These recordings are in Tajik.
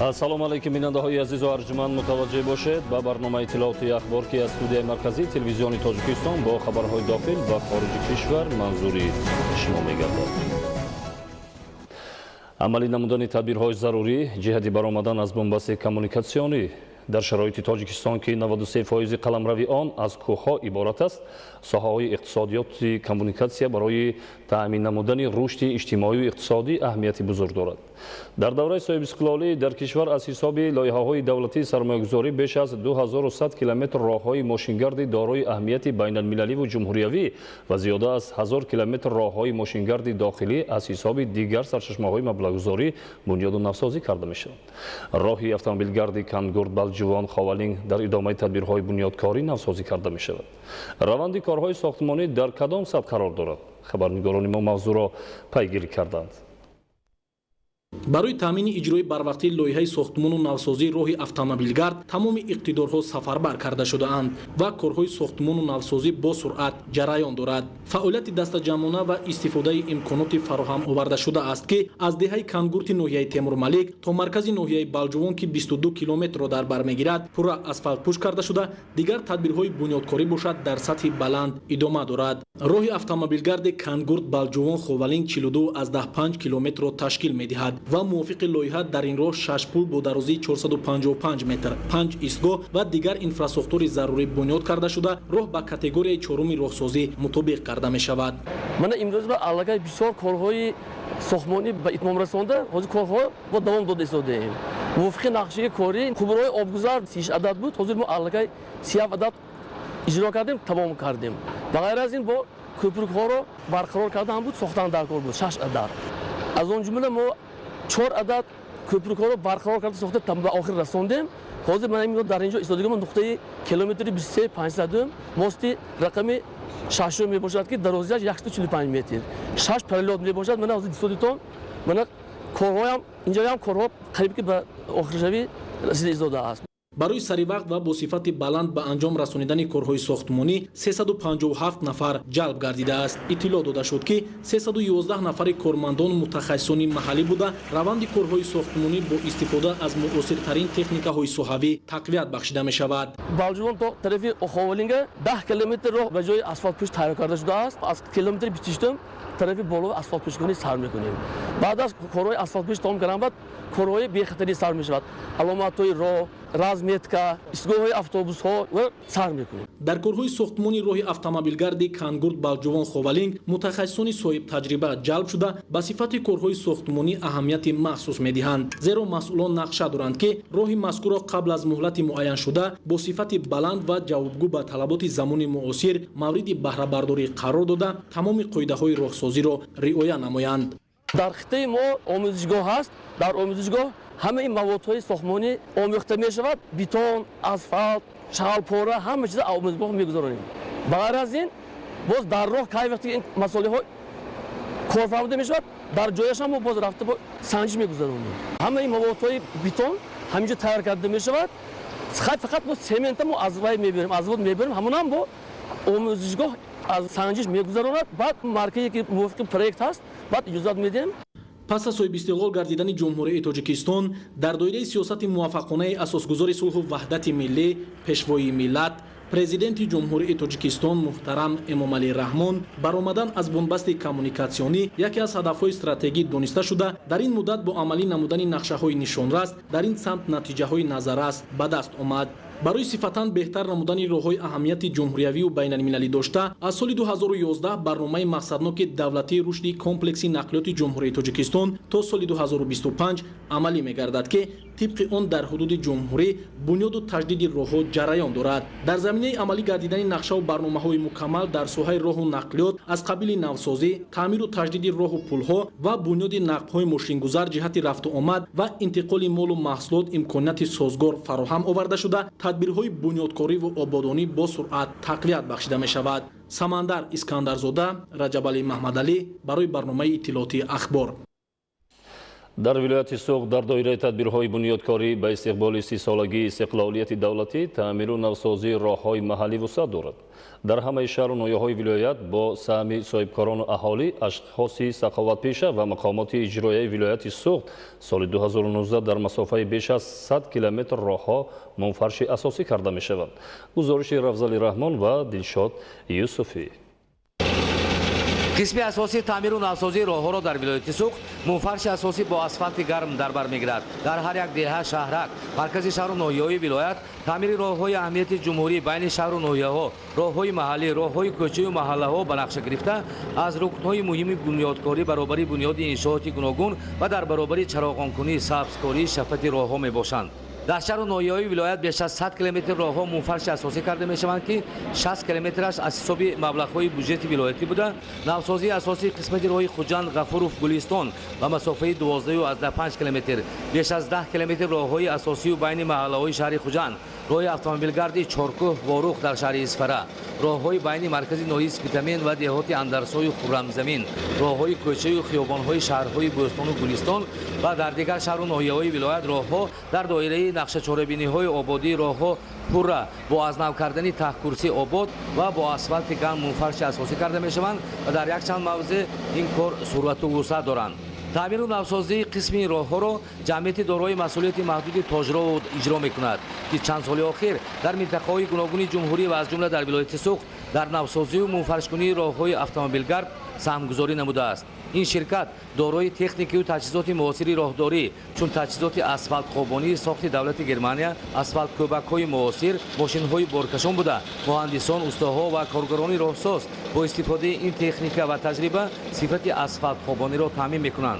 Ассалому алайкум бинандаҳои азизу арҷуманд, мутаваҷҷеҳ бошед ба барномаи иттилооти ахбор ки аз студияи марказии телевизиони Тоҷикистон бо хабарҳои дохил ва хориҷи кишвар манзури шумо мегардад. амалӣ намудани тадбирҳои зарурӣ ҷиҳати баромадан аз бомбаси коммуникатсионӣ дар шароити Тоҷикистон ки 93% қаламрави он аз кӯҳҳо иборат аст, соҳаҳои иқтисодиёти коммуникатсия барои таъмин намудани рушди иҷтимоию иқтисодӣ аҳамияти бузург дорад. дар давраи соҳибистиқлолӣ дар кишвар аз ҳисоби лоиҳаҳои давлатии сармоягузорӣ беш аз 2100 километр роҳҳои мошингарди дорои аҳамияти байналмилаливу ҷумҳуриявӣ ва зиёда аз 1000 километр роҳҳои мошингарди дохилӣ аз ҳисоби дигар сарчашмаҳои маблағгузорӣ бунёду навсозӣ карда мешавад. роҳи автомобилгарди Кангурт Балҷувон Ховалинг дар идомаи тадбирҳои бунёдкорӣ навсозӣ карда мешавад. раванди корҳои сохтмонӣ дар кадом сатҳ қарор дорад? хабарнигорони мо мавзӯъро пайгирӣ карданд. барои таъмини иҷрои барвақтии лоиҳаи сохтмону навсозии роҳи автомобилгард тамоми иқтидорҳо сафарбар карда шудаанд ва корҳои сохтмону навсозӣ бо суръат ҷараён дорад. фаъолияти дастаҷамона ва истифодаи имконоти фароҳам оварда шуда аст ки аз деҳаи Кангурти ноҳияи Темурмалик то маркази ноҳияи Балҷувон ки 22 километрро дар бар мегирад пурра асфалтпӯш карда шуда, дигар тадбирҳои бунёдкорӣ бошад дар сатҳи баланд идома дорад. роҳи автомобилгарди Кангурт Балҷувон Ховалинг 42,5 километрро ташкил медиҳад ва мувофиқи лоиҳа дар ин роҳ 6 пул бо дарозии 455 метр, 5 истгоҳ ва дигар инфраструктури зарурӣ бунёд карда шуда, роҳ ба категорияи чоруми роҳсозӣ мутобиқ карда мешавад. мана имрӯз ба аллакай бисёр корҳои сохтмонӣ ба итмом расонда, ҳозир корҳо бо давом дода истодаем. мувофиқи нақшаи корӣ хуброи обгузар 30 адад буд, ҳозир мо аллакай 30 адад иҷро кардем, тамом кардем. ба ғайр аз ин бо кӯпрукҳоро барқарор карда ҳам буд, сохтан дар кор буд 6 адад. аз он ҷумла мо 4 адад кӯпрукҳоро барқарор карда сохта ба охир расондем. ҳозир ман дар инҷо истодагам нуқтаи километри 23500 мости рақами 6 мебошад ки дарозияш 145 метр, 6 параллел мебошад. мана ҳозир истодитон мана корҳоям инҷоям корҳо қариб ки ба охиршавӣ расида истодааст. барои саривақт ва бо сифати баланд ба анҷом расонидани корҳои сохтмонӣ 357 нафар ҷалб гардидааст. иттилоъ дода шуд ки 311 нафари кормандону мутахассисони маҳаллӣ буда раванди корҳои сохтмонӣ бо истифода аз муосиртарин техникаҳои соҳавӣ тақвият бахшида мешавад. Балҷувон то тарафи Ховалинга 10 километр роҳ ба ҷои асфалтпӯш тайёр карда шудааст. аз километри 28 тарафи боло асфалтпӯшкунӣ сар мекунем. баъд аз корҳои асфалтпӯш тамом кардан баъд корҳои бехатарӣ сар мешавад. аломатҳои роҳ, разметка, истгоҳҳои автобусҳо ва сар мекунем. дар корҳои сохтмони роҳи автомобилгарди Кангурт Балҷувон Ховалинг мутахассисони соҳиб таҷриба ҷалб шуда ба сифати корҳои сохтмонӣ аҳамияти махсус медиҳанд. зеро масъулон нақша доранд ки роҳи мазкурро қабл аз муҳлати муайян шуда бо сифати баланд ва ҷавобгӯ ба талаботи замони муосир мавриди баҳрабардорӣ қарор дода тамоми қоидаҳои роҳсозиро риоя намоянд. дар хиттаи мо омӯзишгоҳ ҳаст. дар омӯзишгоҳ ҳамаи маводҳои сохтмонӣ омӯхта мешавад. бетон, асфалт, шағалпора ҳама чиза омӯзишгоҳ мегузаронем. ба ғайр аз ин боз дар роҳ кай вақте ин масъолиҳо кор фаҳмида мешавад, дар ҷояшам мо боз рафта бо санҷиш мегузаронем. ҳамаи маводҳои бетон ҳаминҷо тайёр карда мешавад. фақат мо семента мо аз вай меберем, аз вуд меберем, ҳамонам бо омӯзишгоҳ аз санҷиш мегузаронад. баъд маркае ки мувофиқи проект ҳаст, баъд иҷозат медиҳем. пас аз соҳибистиқлол гардидани ҷумҳурияи Тоҷикистон дар доираи сиёсати муваффақонаи асосгузори сулҳу ваҳдати миллӣ, пешвоии миллат, президенти ҷумҳурияи Тоҷикистон муҳтарам Эмомалӣ Раҳмон баромадан аз бонбасти коммуникатсионӣ яке аз ҳадафҳои стратегӣ дониста шуда, дар ин муддат бо амалӣ намудани нақшаҳои нишонрас дар ин самт натиҷаҳои назаррас ба даст омад. барои сифатан беҳтар намудани роҳҳои аҳамияти ҷумҳуриявию байналмилалӣ дошта, аз соли 2011 барномаи мақсадноки давлатии рушди комплекси нақлиёти ҷумҳурияи Тоҷикистон то соли 2025 амалӣ мегардад ки тибқи он дар ҳудуди ҷумҳурӣ бунёду таҷдиди роҳҳо ҷараён дорад. дар заминаи амалӣ гардидани нақшаву барномаҳои мукаммал дар соҳаи роҳу нақлиёт аз қабили навсозӣ, таъмиру таҷдиди роҳу пулҳо ва бунёди нақбҳои мошингузар ҷиҳати рафту омад ва интиқоли молу маҳсулот имконияти созгор фароҳам оварда шуда, тадбирҳои бунёдкориву ободонӣ бо суръат тақвият бахшида мешавад. Самандар Искандарзода, Раҷабалӣ Маҳмадалӣ барои барномаи иттилооти ахбор. در ولایت سوق در دایره تدبیرهای بنیادکاری به استقبال 30 سالگی استقلالیت دولتی تعمیر و نوسازی راههای محلی وسعت دارد. در همه شهر و ناحیه‌های ولایت با سهم صاحبکاران و اهالی، اشخاص سخاوتپیشه و مقامات اجرایی ولایت سوق سال 2019 در مسافه بیش از 100 کیلومتر راهها منفرش اساسی کرده می شود. گزارش رفضل رحمان و دلشاد یوسفی. قسم اساسی تعمیر و نوسازی راهها را در ولایت سوق منفرش اساسی با اسفالت گرم در بر میگیرد. در هر یک دهه شهرک مرکز شهر و ناحیه‌های ولایت تعمیر راههای اهمیت جمهوری بین شهر و ناحیه‌ها، راههای محلی، راههای کوچه‌ای و محله‌ها به نقشه گرفته از رکن‌های مهم بنیادکاری برابری بنیاد انشاءات گوناگون و در برابری چراغان‌کنی، سبزکاری، شفافیت راهها میباشند. در شهر و ناحیه‌های ولایت بیش از 100 کیلومتر راهها منفرش اساسی کرده میشوند که 60 کیلومترش از حساب مبلغ‌های بودجه ولایتی بوده. نوسازی اساسی قسمت راه خوجند، غفورов، گلستان و مسافه 12 و از 5 کیلومتر، بیش از 10 کیلومتر راههای اساسی و بین محله‌های شهر خوجند، راه اتومبیلگرد چارکوه واروخ در شهر اسفره، راههای بین مرکز ناحیه سپیتامین و دهات اندرسای و خرمزمین، راههای کوچه‌ای و خیابان‌های شهرهای بوستان و گلستان و در دیگر شهر و ناحیه‌های ولایت راهها در دایره نقشه چاره‌بینی‌های آبادی راهها پورا با از نو کردن ته‌کرسی آباد و با اسفالت گرم منفرش اساسی کرده می‌شوند و در یک چند موضع این کار صورت و وسعت دارند. تعمیر و نوسازی قسمی راهها را جمعیت دارای مسئولیت محدود تاجرا اجرا می‌کند که چند سال اخیر در منطقه‌های گوناگون جمهوری و از جمله در ولایت سوق در نوسازی و منفرش‌کنی راه‌های اتومبیلگرد سهمگذاری نموده است. این شرکت دارای تکنیکی و تجهیزات معاصر راهداری چون تجهیزات اسفالت خوابانی ساخت دولت گرمانیا، اسفالت کوبک‌های معاصر، ماشین‌های بارکشان بوده. مهندسان، استادها و کارگران راهساز با استفاده این تکنیک و تجربه صفت اسفالت خوابانی را تامین می‌کنند.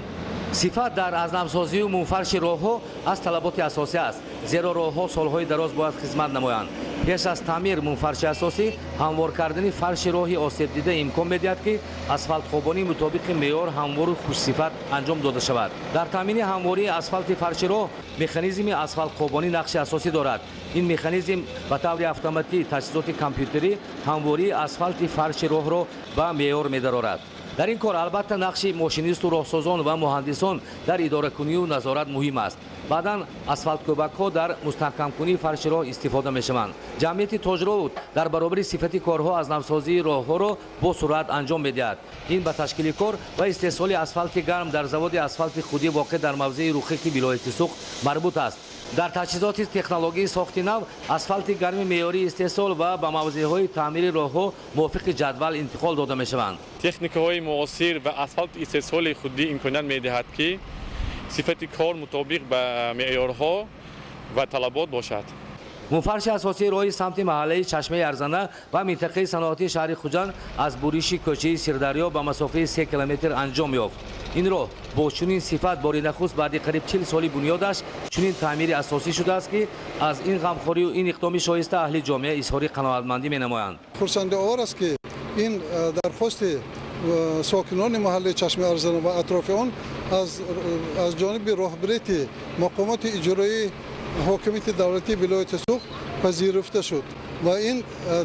صفت در از نوسازی و منفرش راه‌ها از طلبات اساسی است، زیرا راه‌ها سال‌های دراز باید خدمت نمایند. پیش از تعمیر منفرش اساسی هموار کردن فرش راهی آسیب دیده امکان می‌دهد که اسفالت خوابانی مطابق معیار هموار و خوش صفت انجام داده شود. در تامین همواری اسفالت فرش راه مکانیزم اسفالت خوابانی نقش اساسی دارد. این مکانیزم به طور اتوماتیک تجهیزات کامپیوتری همواری اسفالت فرش راه را به معیار می‌دارد. در این کار البته نقش ماشینیست و راهسازان و مهندسان در اداره کنی و نظارت مهم است. بعداً اسفالت کوبک‌ها در مستحکم کنی فرش راه استفاده می‌شوند. جمعیت تاجرا در برابر صفت کارها از نوسازی راه‌ها را با سرعت انجام می‌دهد. این به تشکیل کار و استحصال اسفالت گرم در زواد اسفالت خودی واقع در موضع رخی ولایت سوق مربوط است. در تجهیزات تکنولوژی ساخت نو اسفالت گرم معیاری استحصال و به موضع‌های تعمیر راه‌ها موافق جدول انتقال داده می‌شوند. تکنیک‌های معاصر و اسفالت استحصال خودی امکانیت می‌دهد که صفت کار مطابق به معیارها و طلبات باشد. منفرش اساسی راه سمت محله چشمه ارزنه و منطقه صنعتی شهر خوجند از بوریش کوچه سیردریا به مسافه 3 کیلومتر انجام یافت. این راه با چنین صفت بار نخست بعد قریب 40 سال بنیادش چنین تعمیر اساسی شده است که از این غمخواری و این اقدام شایسته اهل جامعه اظهار قناعتمندی می‌نمایند. خرسندآور است که این درخواست ساکنان محله چشمه ارزنه و اطراف آن از جانب راهبریت مقامات اجرایی حاکمیت دولتی ولایت سوق پذیرفته شد و این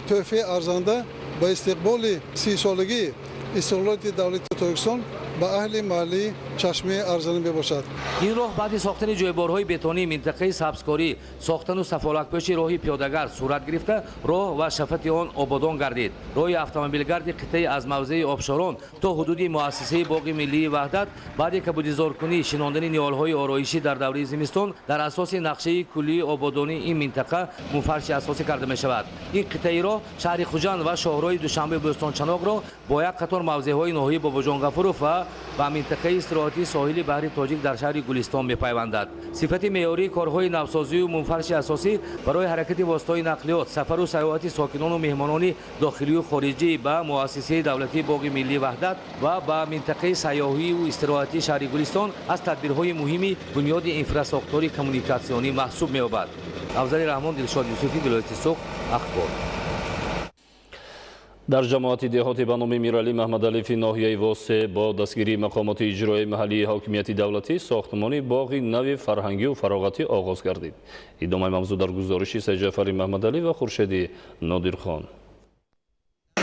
تحفه ارزنده به استقبال 30 سالگی استقلالیت دولت تاجیکستان به اهل محله چشمه ارزنه میباشد. این راه بعد ساختن جایبارهای بتونی منطقه سبزکاری، ساختن و سفالک‌پوشی راهی پیاده‌گرد صورت گرفته، راه و شفافیت آن آبادان گردید. راه اتومبیلگرد قطعه از موضع آبشاران تا حدود مؤسسه باغ ملی وحدت بعد کبودیزارکنی شناندن نیال‌های آرایشی در دوره زمستان در اساس نقشه کلی آبادانی این منطقه منفرش اساسی کرده می‌شود. این قطعه را شهر خوجند و شاهرای دوشنبه بستان چناق را با یک قطار موضع‌های ناحیه باباجان غفورov و منطقه استراحتی ساحل بحر تاجیک در شهر گلستان می‌پیوندد. صفت معیاری کارهای نوسازی و منفرش اساسی برای حرکت واسطه‌های نقلیات، سفر و سیاحت ساکنان و مهمانان داخلی و خارجی به مؤسسه دولتی باغ ملی وحدت و به منطقه سیاحی و استراحتی شهر گلستان از تدبیرهای مهمی بنیاد اینفراستراکچور کمیونیکاسیونی محسوب می‌یابد. افضل رحمان، دلشاد یوسفی، ولایت سوق، اخبار. در جماعت دهاتی به نام میرعلی محمدعلی ناحیه واسه با دستگیری مقامات اجرایی محلی حاکمیت دولتی ساختمان باغ نو فرهنگی و فراغتی آغاز گردید. ادامه موضوع در گزارش سید جعفری محمدعلی و خورشید نادرخان.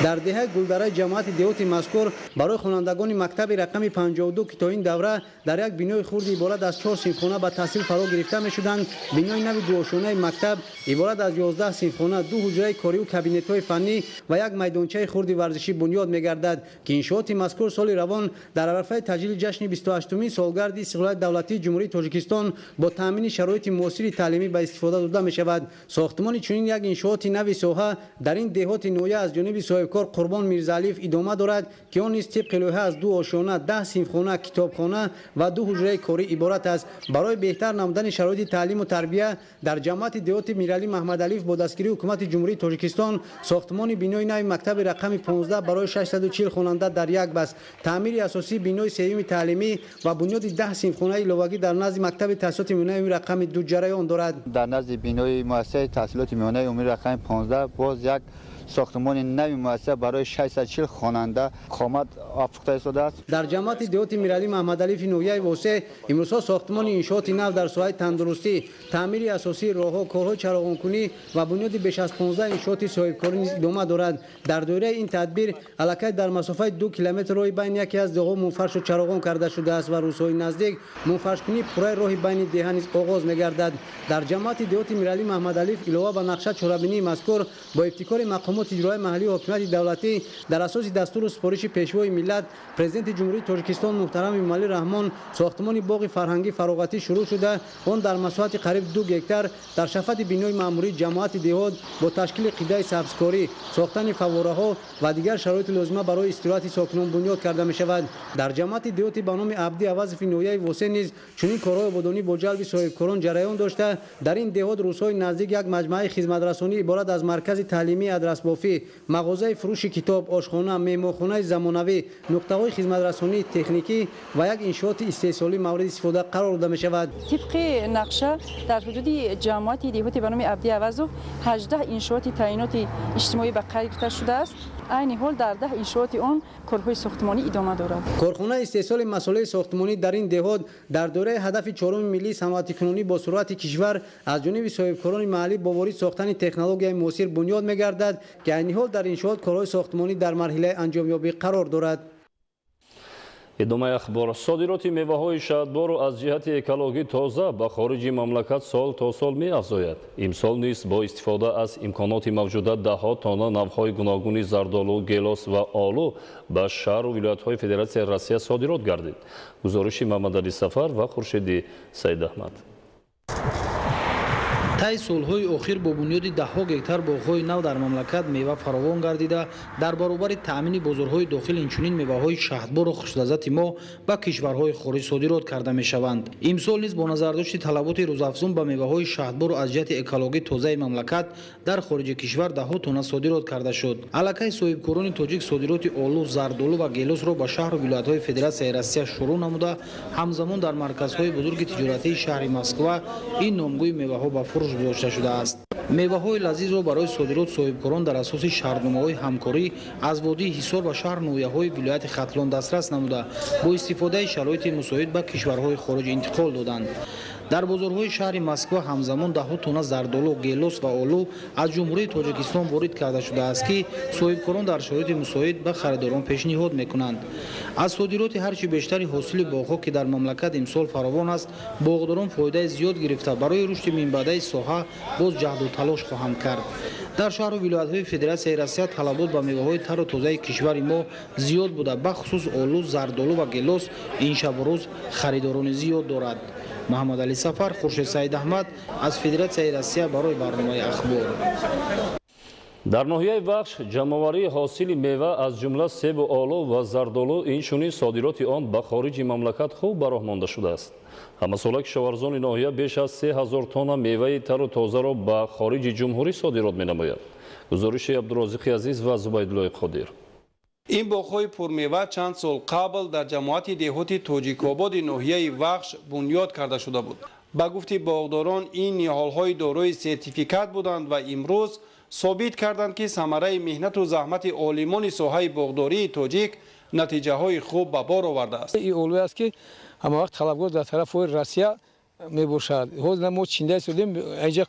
дар деҳаи гулдараи ҷамоати деҳоти мазкур барои хонандагони мактаби рақами 52 ки то ин давра дар як бинои хурди иборат аз 4 синфхона ба таҳсил фаро гирифта мешуданд, бинои нави дуошонаи мактаб иборат аз 11 синфхона, 2 ҳуҷраи корию кабинетҳои фаннӣ ва як майдончаи хурди варзишӣ бунёд мегардад ки иншооти мазкур соли равон дар арафаи таҷлили ҷашни 28-умин солгарди истиқлолияти давлатии ҷумҳурии Тоҷикистон бо таъмини шароити муосири таълимӣ ба истифода дода мешавад. Сохтмони чунин як иншооти нави соҳа дар ин деҳоти ноҳия аз ҷониби соҳибкор Қурбон Мирзалиев идома дорад ки он низ тибқи лоиҳа аз 2 ошона, 10 синфхона, китобхона ва 2 ҳуҷраи корӣ иборат аст. Барои беҳтар намудани шароити таълиму тарбия дар ҷамоати деҳоти Миралӣ Маҳмадалиев бо дастгирии ҳукумати ҷумҳурии Тоҷикистон сохтмони бинои нави мактаби рақами 15 барои 640 хонанда дар як баст, таъмири асосии бинои сеюми таълимӣ ва бунёди 10 синфхонаи иловагӣ дар назди мактаби таҳсилоти миёнаи рақами 2 ҷараён дорад. дар назди бинои муассисаи таҳсилоти миёнаи умумии рақами 15 боз як сохтмони нави муассиса барои 640 хонанда қомат афрохта истодааст. дар ҷамоати деҳоти Миралӣ Маҳмадалиеви ноҳияи восеъ имрӯзҳо сохтмони иншооти нав дар соҳаи тандурустӣ, таъмири асосии роҳҳо, корҳои чароғонкунӣ ва бунёди беш аз 15 иншооти соҳибкорӣ низ идома дорад. дар доираи ин тадбир аллакай дар масофаи 2 километр роҳи байни яке аз деҳҳо мунфаршу чароғон карда шудааст ва рӯзҳои наздик мунфаршкунии пурраи роҳи байни деҳа низ оғоз мегардад. дар ҷамоати деҳоти Миралӣ Маҳмадалиев илова ба нақша чорабинии мазкур бо ибтикори мақомоти иҷроии маҳаллии ҳокимияти давлатӣ дар асоси дастуру супориши пешвои миллат президенти ҷумҳурии Тоҷикистон муҳтарам Эмомалӣ Раҳмон сохтмони боғи фарҳангӣ фароғатӣ шурӯъ шуда он дар масоҳати қариб 2 гектар дар шафати бинои маъмурии ҷамоати деҳот бо ташкили қиддаи сабзкорӣ, сохтани фаввораҳо ва дигар шароити лозима барои истироҳати сокинон бунёд карда мешавад. дар ҷамоати деҳоти ба номи Абдӣ Авазови ноҳияи восеъ низ чунин корҳои ободонӣ бо ҷалби соҳибкорон ҷараён дошта дар ин деҳот рӯзҳои наздик як маҷмӯаи хизматрасонӣ иборат аз маркази таълимии адрасбофӣ, мағозаи фурӯши китоб, ошхона, меҳмонхонаи замонавӣ, нуқтаҳои хизматрасонии техникӣ ва як иншооти истеҳсолӣ мавриди истифода қарор дода мешавад. طبق نقشه در حدود جامعات دهاتی به نام عبدی عوضوف 18 انشاءات تعیینات اجتماعی به کار گرفته شده است. عین حال در 10 انشاءات آن کارهای ساختمانی ادامه دارد. کارخانه استحصال مسائل ساختمانی در این دهات در دوره هدف 4 ملی صنعتی کنونی با سرعت کشور از جانب صاحبکاران محلی با وارد ساختن تکنولوژی معاصر بنیاد می‌گردد که عین حال در انشاءات کارهای ساختمانی در مرحله انجامیابی قرار دارد. идомаи ахбор. Содироти меваҳои шаҳрборро аз ҷиҳати экологӣ тоза ба хориҷи мамлакат сол то сол меафзояд. Имсол низ бо истифода аз имконоти мавҷуда даҳҳо тонна навъҳои гуногуни зардолу, гелос ва олу ба шаҳру вилоятҳои Федератсияи Россия содирот гардид. Гузориши Мамадали Сафар ва Хуршиди Саидаҳмад. таи солҳои охир бо бунёди даҳҳо гектар боғҳои нав дар мамлакат мева фаровон гардида дар баробари таъмини бозорҳои дохил инчунин меваҳои шаҳрборро хушлаззати мо ба кишварҳои хориҷ содирот карда мешаванд. имсол низ бо назардошти талаботи рӯзафзун ба меваҳои шаҳрбору аз ҷиҳати экологӣ тозаи мамлакат дар хориҷи кишвар даҳҳо тонна содирот карда шуд. аллакай соҳибкорони тоҷик содироти олу, зардолу ва гелосро ба шаҳру вилоятҳои Федератсияи Россия шурӯъ намуда ҳамзамон дар марказҳои бузурги тиҷоратии шаҳри Москва ин номгӯи меваҳо ба фурӯш гузошта шудааст. меваҳои лазизро барои содирот соҳибкорон дар асоси шаҳрномаҳои ҳамкорӣ аз водии ҳисор ва шаҳр ноҳияҳои вилояти Хатлон дастрас намуда бо истифодаи шароити мусоид ба кишварҳои хориҷ интиқол доданд. дар бозорҳои шаҳри Москва ҳамзамон даҳҳо тонна зардолу, гелос ва олу аз ҷумҳурии Тоҷикистон ворид карда шудааст ки соҳибкорон дар шароити мусоид ба харидорон пешниҳод мекунанд. аз содироти ҳарчи бештари ҳосили боғҳо ки дар мамлакат имсол фаровон аст, боғдорон фоидаи зиёд гирифта барои рушди минбаъдаи соҳа боз ҷаҳду талош хоҳанд кард. дар шаҳру вилоятҳои Федератсияи Россия талабот ба меваҳои тару тозаи кишвари мо зиёд буда, бахусус олу, зардолу ва гелос ин шабу рӯз харидорони зиёд дорад. Муҳаммадали Сафар, Хуршид Саидаҳмад аз Федератсияи Россия барои барномаи ахбор. дар ноҳияи Вахш ҷамъоварии ҳосили мева аз ҷумла себу олу ва зардолу инчунин содироти он ба хориҷи мамлакат хуб ба роҳ монда шудааст. ҳамасола кишоварзони ноҳия беш аз 3000 тонна меваи тару тозаро ба хориҷи ҷумҳурӣ содирот менамояд. гузориши Абдурозиқи Азиз ва Зубайдуллои Қодир. ин боғҳои пурмева чанд сол қабл дар ҷамоати деҳоти Тоҷикободи ноҳияи Вахш бунёд карда шуда буд. ба гуфти боғдорон ин ниҳолҳои дорои сертификат буданд ва имрӯз собит карданд ки самараи меҳнату заҳмати олимони соҳаи боғдории тоҷик натиҷаҳои хуб ба бор овардааст. ин олӯ аст ки ҳамавақт талабгор дар тарафҳои Россия мебошад. ҳозир мо чинда истодем, инҷа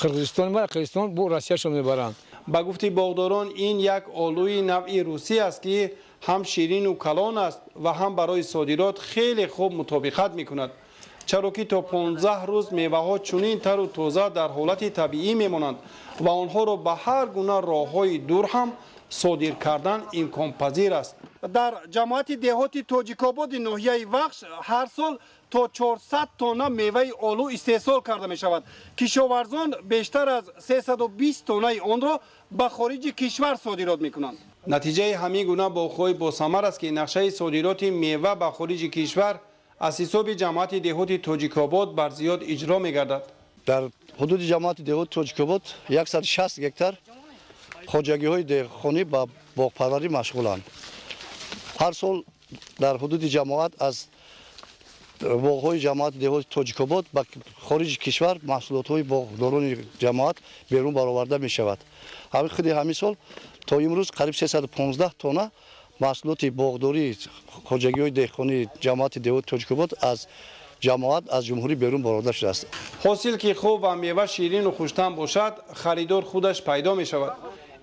Қирғизистон бо Россияшон мебаранд. با گفته باغداران این یک آلوی نوعی روسی است که هم شیرین و کلان است و هم برای صادرات خیلی خوب مطابقت میکند، چرا که تا 15 روز میوه ها چنین تر و تازه در حالت طبیعی میمانند و آنها را به هر گونه راههای دور هم صادر کردن امکان پذیر است. در جماعت دهات تاجیک‌آباد ناحیه وخش هر سال تا 400 تن میوه آلو استحصال کرده می شود. کشاورزان بیشتر از 320 تن آن را به خارج کشور صادرات می کنند. نتیجه همین گونه باغ‌های با ثمر است که نقشه صادرات میوه به خارج کشور از حساب جماعت دهات تاجیک‌آباد بر زیاد اجرا می گردد. در حدود جماعت دهات تاجیک‌آباد 160 گکتار خواجگی‌های دهقانی با باغپروری مشغولند. هر سال در حدود جماعت از باغ‌های جماعت دهات تاجیک‌آباد به خارج کشور محصولات‌های باغداران جماعت بیرون برآورده می‌شود. همین سال تا امروز قریب 315 تن محصولات باغداری خواجگی‌های دهقانی جماعت دهات تاجیک‌آباد از جماعت از جمهوری بیرون برآورده شده است. حاصل که خوب و میوه شیرین و خوش‌طعم باشد، خریدار خودش پیدا می‌شود.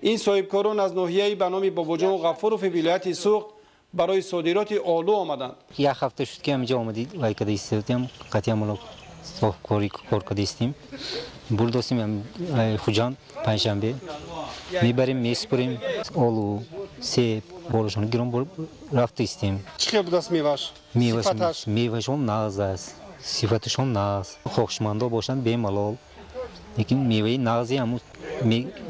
این صاحبکاران از ناحیه به نام باباجان غفورов ولایت سوخت برای صادرات آلو آمدند. یک هفته شد که اینجا آمدید و کده استادیم قطعا مال صاحبکاری کار کرده استیم. برداشتیم خوجان پنجشنبه میبریم میسپریم آلو سیب بالشون گیرم رفته استیم. چی بود است میوهش؟ میوهشون ناز است. صفتشون ناز. خوشمندا باشند به ملال. لیکن میوه نازی هم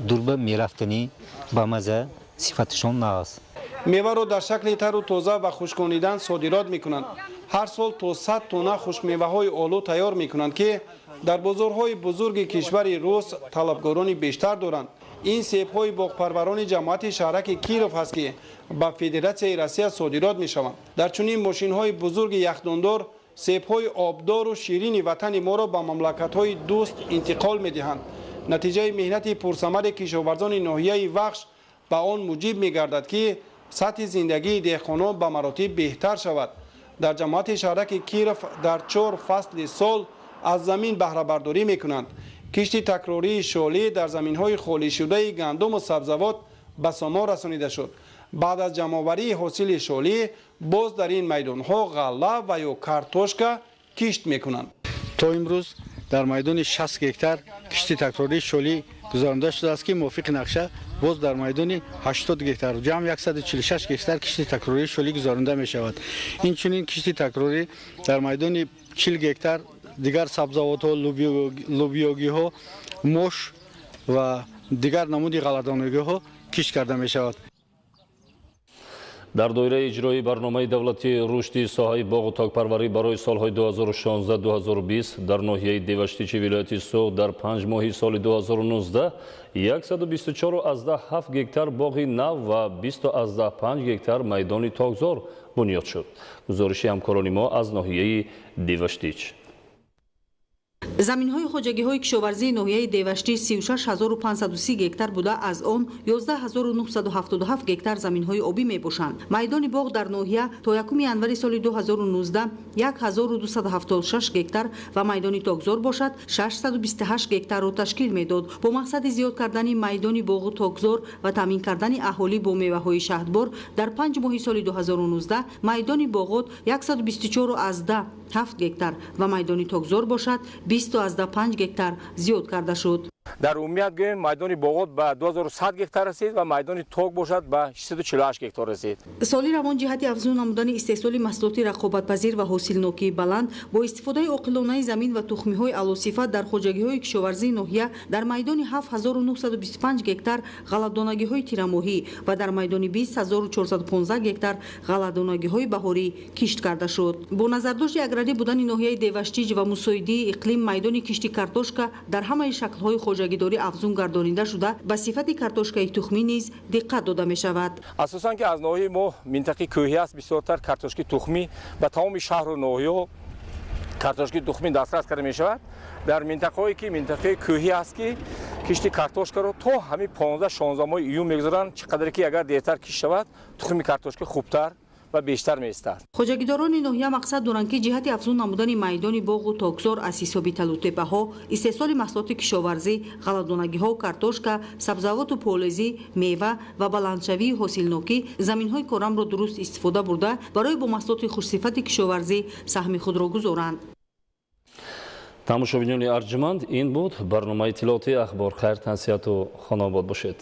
دوربه میرفتنی با مزه صفتشون ناز. میوه را در شکل تر و تازه و خشکانیدن صادرات میکنند. هر سال تا 100 تن خشک میوه های آلو تیار میکنند که در بازارهای بزرگ کشور روس طلبکاران بیشتر دارند. این سیب های باغپروران جماعت شهرک کیروف است که به فدراسیون روسیه صادرات میشوند. در چنین ماشین های بزرگ یخداندار سیب های آبدار و شیرین وطن ما را به مملکت های دوست انتقال میدهند. نتیجه مهنت پرثمر کشاورزان ناحیه وخش به آن موجب میگردد که سطح زندگی دهقانان به مراتب بهتر شود. در جماعت شهرک کیروف در 4 فصل سال از زمین بهره برداری میکنند. کشت تکراری شالی در زمین‌های خالی شده گندم و سبزیجات به ثمر رسانیده شد. بعد از جمع‌آوری حاصل شالی باز در این میدان‌ها غله و یا کارتوشکا کشت میکنند. تا امروز در میدان 60 گکتار کشت تکراری شالی گزارنده شده است که موافق نقشه باز در میدان 80 گکتار جمع 146 گکتار کشت تکراری شالی گزارنده می شود. این چنین کشت تکراری در میدان 40 گکتار دیگر سبزیجات ها، لوبیاگی ها، موش و دیگر نمود غله‌دانگی ها کشت کرده می شود. در دوره اجرای برنامه دولتی رشد ساحه باغ و تاکپروری برای سالهای 2016-2020 در ناحیه دیوشتیچی ولایت سوخت در 5 ماه سال 2019 124.7 گکتار باغ نو و 20.5 گکتار میدان تاکزار بنیاد شد. گزارش همکاران ما از ناحیه دیوشتیچ. زمین‌های خواجگی‌های کشاورزی ناحیه دیوشتی 36530 گکتار بوده، از آن 11977 گکتار زمین‌های آبی میباشند. میدان باغ در ناحیه تا 1 ینوری سال 2019 1276 گکتار و میدان تاکزار باشد 628 گکتار را تشکیل میداد. با مقصد زیاد کردن میدان باغ و تاکزار و تامین کردن اهالی با میوه‌های شهدبار در 5 ماه سال 2019 میدان باغات 124.7 گکتار و میدان تاکزار باشد 20.5 گکتار زیاد کرده شد. در عمومیت گوییم میدان باغات به 2100 گکتار رسید و میدان تاک باشد به 648 گکتار رسید. سالی روان جهت افزون نمودن استحصال محصولات رقابت‌پذیر و حاصلناکی بلند با استفاده عاقلانه زمین و تخمی‌های اعلی‌صفت در خواجگی‌های کشاورزی ناحیه در میدان 7925 گکتار غله‌دانگی‌های تیرماهی و در میدان 20415 گکتار غله‌دانگی‌های بهاری کشت کرده شد. با نظرداشت اگراری بودن ناحیه دیوشتیج و مساعده اقلیم میدان کشت کارتوشکا در همه شکل‌های خواجگیداری افزون گردانیده شده به صفت کارتوشکای تخمی نیز دقت داده می شود. اساساً که از ناحیه ما منطقه کوهی است، بسیارتر کارتوشکی تخمی به تمام شهر و ناحیه کارتوشکی تخمی دسترس کرده می شود. در منطقه‌ای که منطقه کوهی است که کشت کارتوشکا رو تا همین 15-16 ماه ایون میگذارن، چقدر که اگر دیرتر کشت شود تخم کارتوشکی خوبتر و بیشتر می‌ایستد. хоҷагидорони ноҳия мақсад доранд ки ҷиҳати афзун намудани майдони боғу тогзор аз ҳисоби талутепаҳо истеҳсоли маҳсулоти кишоварзӣ ғалладонагиҳо картошка сабзавоту полезӣ мева ва баландшавии ҳосилнокӣ заминҳои корамро дуруст истифода бурда барои бо маҳсулоти хушсифати кишоварзӣ саҳми худро гузоранд. тамошобинони арҷманд ин буд барномаи иттилооти ахбор. хайр, тансияту хонобод бошед.